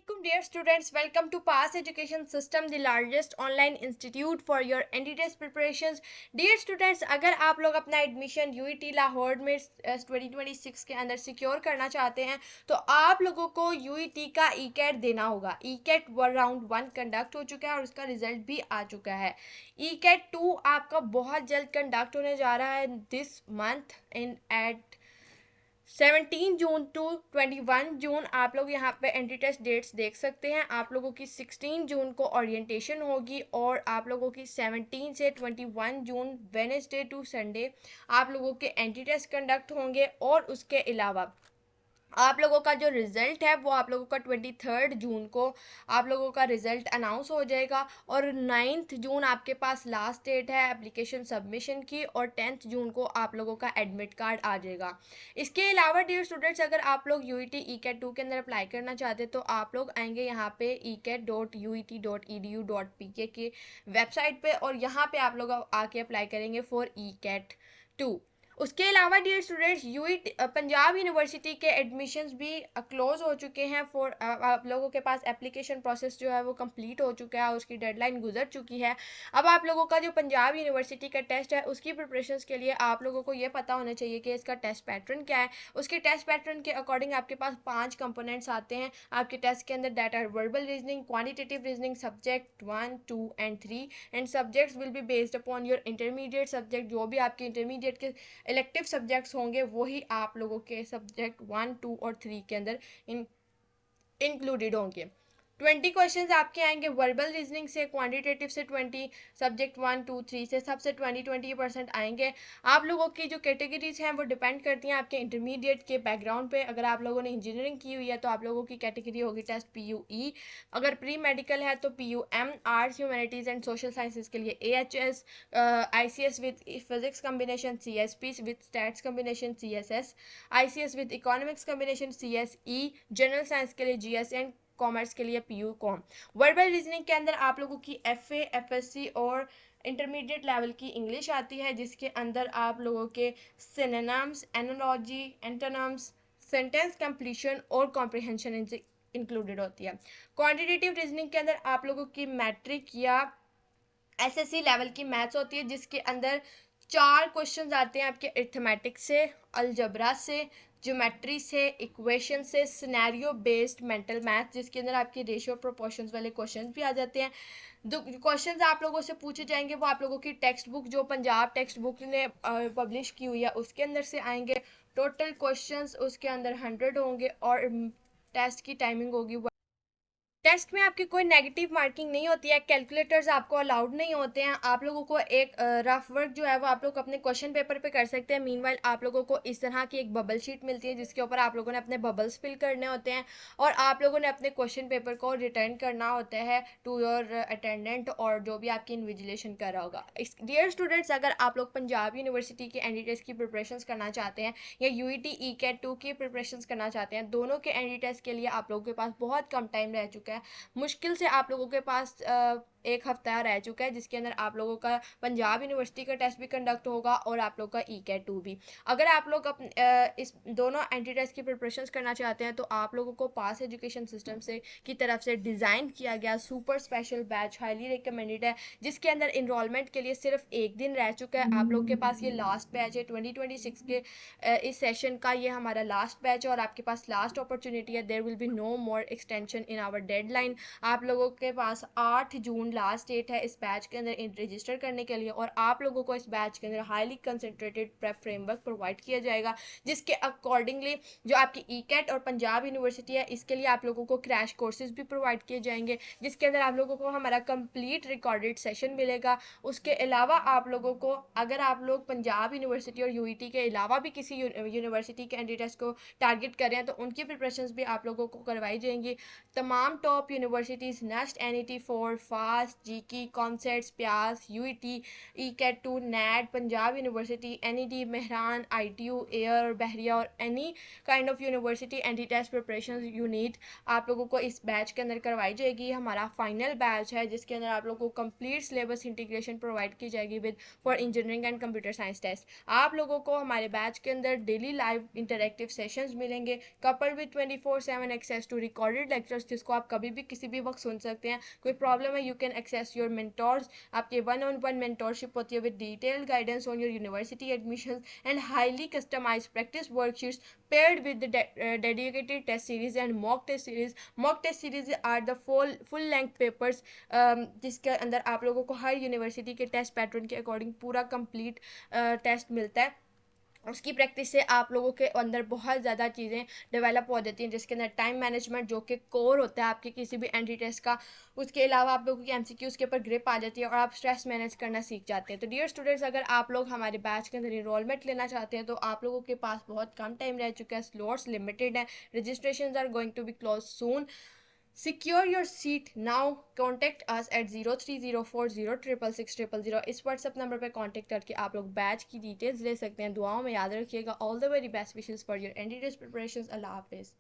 Assalamualaikum dear students, welcome to Pass Education System, the largest online institute for your ND test preparations. Dear students, अगर आप लोग अपना admission UET Lahore में 2026 के अंदर सिक्योर करना चाहते हैं तो आप लोगों को यूईटी का ई कैट देना होगा। ई कैट राउंड 1 कंडक्ट हो चुका है और उसका रिजल्ट भी आ चुका है। ई कैट 2 आपका बहुत जल्द कंडक्ट होने जा रहा है this month in at 17 June to 21 June. आप लोग यहाँ पे एंट्री टेस्ट डेट्स देख सकते हैं। आप लोगों की 16 जून को ओरिएंटेशन होगी और आप लोगों की 17 से 21 जून वेडनेसडे टू संडे आप लोगों के एंट्री टेस्ट कंडक्ट होंगे। और उसके अलावा आप लोगों का जो रिज़ल्ट है वो आप लोगों का 23 जून को आप लोगों का रिज़ल्ट अनाउंस हो जाएगा और 9 जून आपके पास लास्ट डेट है एप्लीकेशन सबमिशन की और 10 जून को आप लोगों का एडमिट कार्ड आ जाएगा। इसके अलावा डियर स्टूडेंट्स, अगर आप लोग यूईटी ई कैट 2 के अंदर अप्लाई करना चाहते हैं तो आप लोग आएंगे यहाँ पे eket.uit.edu.pk की वेबसाइट पे और यहाँ पे आप लोग आके अप्लाई करेंगे फॉर ई कैट 2। उसके अलावा डियर स्टूडेंट्स, पंजाब यूनिवर्सिटी के एडमिशन्स भी क्लोज हो चुके हैं फॉर आप लोगों के पास एप्लीकेशन प्रोसेस जो है वो कंप्लीट हो चुका है, उसकी डेडलाइन गुजर चुकी है। अब आप लोगों का जो पंजाब यूनिवर्सिटी का टेस्ट है उसकी प्रिपरेशंस के लिए आप लोगों को ये पता होना चाहिए कि इसका टेस्ट पैटर्न क्या है। उसके टेस्ट पैटर्न के अकॉर्डिंग आपके पास 5 कंपोनेंट्स आते हैं आपके टेस्ट के अंदर, that are verbal reasoning, quantitative reasoning, subject 1, 2 and 3 and subjects will be based upon your intermediate subject. जो भी आपके इंटरमीडिएट के इलेक्टिव सब्जेक्ट्स होंगे वही आप लोगों के सब्जेक्ट 1, 2 और 3 के अंदर इंक्लूडेड होंगे। 20 क्वेश्चंस आपके आएंगे वर्बल रीजनिंग से, क्वांटिटेटिव से 20, सब्जेक्ट 1, 2, 3 से सबसे 20% आएंगे। आप लोगों की जो कैटेगरीज हैं वो डिपेंड करती हैं आपके इंटरमीडिएट के बैकग्राउंड पे। अगर आप लोगों ने इंजीनियरिंग की हुई है तो आप लोगों की कैटेगरी होगी टेस्ट PUE। अगर प्री मेडिकल है तो PUM, arts humanities and social sciences के लिए AHS, ICS with physics combination CSP, with stats combination CSS, ICS with economics combination CSE, general science के लिए GS एंड कॉमर्स के लिए PU कॉम। वर्बल रीजनिंग के अंदर आप लोगों की FA, FSC और इंटरमीडिएट लेवल की इंग्लिश आती है जिसके अंदर आप लोगों के synonyms, analogy, antonyms, sentence completion और कॉम्प्रिहेंशन इंक्लूडेड होती है। क्वांटिटेटिव रीजनिंग के अंदर आप लोगों की मैट्रिक या SSC लेवल की मैथ्स होती है जिसके अंदर 4 क्वेश्चंस आते हैं आपके अरिथमेटिक से, अलजबरा से, ज्योमेट्री से, इक्वेशन से, सिनेरियो बेस्ड मेंटल मैथ जिसके अंदर आपके रेशियो प्रोपोर्शंस वाले क्वेश्चंस भी आ जाते हैं। जो क्वेश्चंस आप लोगों से पूछे जाएंगे वो आप लोगों की टेक्स्ट बुक जो पंजाब टेक्स्ट बुक ने पब्लिश की हुई है उसके अंदर से आएंगे। टोटल क्वेश्चंस उसके अंदर 100 होंगे और टेस्ट की टाइमिंग होगी। टेस्ट में आपकी कोई नेगेटिव मार्किंग नहीं होती है, कैलकुलेटर्स आपको अलाउड नहीं होते हैं। आप लोगों को एक रफ वर्क जो है वो आप लोग अपने क्वेश्चन पेपर पे कर सकते हैं। मीनवाइल आप लोगों को इस तरह की एक बबल शीट मिलती है जिसके ऊपर आप लोगों ने अपने बबल्स फिल करने होते हैं और आप लोगों ने अपने क्वेश्चन पेपर को रिटर्न करना होता है टू योर अटेंडेंट और जो भी आपकी इन्विजिलेशन कर रहा होगा। डियर स्टूडेंट्स, अगर आप लोग पंजाब यूनिवर्सिटी के एनडी टेस्ट की प्रिपरेशन करना चाहते हैं या यूईटी ई कैट 2 की प्रिपरेशन करना चाहते हैं, दोनों के एनडी टेस्ट के लिए आप लोगों के पास बहुत कम टाइम रह चुका है। मुश्किल से आप लोगों के पास एक हफ्ता रह चुका है जिसके अंदर आप लोगों का पंजाब यूनिवर्सिटी का टेस्ट भी कंडक्ट होगा और आप लोग का ई कैट 2 भी। अगर आप लोग इस दोनों एंट्री टेस्ट की प्रिपरेशन करना चाहते हैं तो आप लोगों को पास एजुकेशन सिस्टम से की तरफ से डिज़ाइन किया गया super special batch highly recommended है जिसके अंदर इनरोलमेंट के लिए सिर्फ एक दिन रह चुका है। आप लोग के पास ये लास्ट बैच है 2026 के इस सेशन का, ये हमारा लास्ट बैच है और आपके पास लास्ट अपॉर्चुनिटी है। There will be no more extension in our deadline. आप लोगों के पास 8 जून लास्ट डेट है इस बैच के अंदर रजिस्टर करने के लिए और आप लोगों को इस बैच के अंदर highly concentrated prep framework provide किया जाएगा जिसके अकॉर्डिंगली जो आपकी ई कैट और पंजाब यूनिवर्सिटी है इसके लिए आप लोगों को क्रैश कोर्सेज भी प्रोवाइड किए जाएंगे जिसके अंदर आप लोगों को हमारा कंप्लीट रिकॉर्डेड सेशन मिलेगा। उसके अलावा आप लोगों को, अगर आप लोग पंजाब यूनिवर्सिटी और यूईटी के अलावा भी किसी यूनिवर्सिटी के कैंडिडेट्स को टारगेट कर रहे हैं तो उनकी प्रिपरेशंस भी आप लोगों को करवाई जाएंगी। तमाम top universities NUST NET 4, FAS, पास, GIKI, COMSATS, PIEAS, UET, ECAT 2, NAT, Punjab university, NED, Mehran, ITU, air, Bahria और any kind of university entry test preparation you need आप लोगों को इस बैच के अंदर करवाई जाएगी। हमारा फाइनल बैच है जिसके अंदर आप लोगों को कंप्लीट सिलेबस इंटीग्रेशन प्रोवाइड की जाएगी with for engineering and computer science test. आप लोगों को हमारे बैच के अंदर डेली लाइव इंटरेक्टिव सेशंस मिलेंगे coupled with 24/7 access to recorded lectures जिसको आप कभी भी किसी भी वक्त सुन सकते हैं। कोई प्रॉब्लम है you can access your mentors, आपके 1-on-1 मेंटोरशिप होती है with detailed guidance on your university admission and highly customised practice worksheets paired with the dedicated test series and mock test series. Mock test series are the full length papers जिसके अंदर आप लोगों को हर university के test pattern के according पूरा complete test मिलता है। उसकी प्रैक्टिस से आप लोगों के अंदर बहुत ज़्यादा चीज़ें डेवलप हो जाती हैं जिसके अंदर टाइम मैनेजमेंट जो कि कोर होता है आपके किसी भी एंट्री टेस्ट का, उसके अलावा आप लोगों की एमसीक्यूज़ के ऊपर ग्रिप आ जाती है और आप स्ट्रेस मैनेज करना सीख जाते हैं। तो डियर स्टूडेंट्स, अगर आप लोग हमारे बैच के अंदर इनरोलमेंट लेना चाहते हैं तो आप लोगों के पास बहुत कम टाइम रह चुका है, स्लॉट्स लिमिटेड है, registration are going to be close soon. Secure your seat now. Contact us at 0304066600। इस व्हाट्सएप नंबर पर कांटेक्ट करके आप लोग बैच की डिटेल्स ले सकते हैं। दुआओं में याद रखिएगा। All the very best wishes for your entry test preparations. Allah हाफिज़।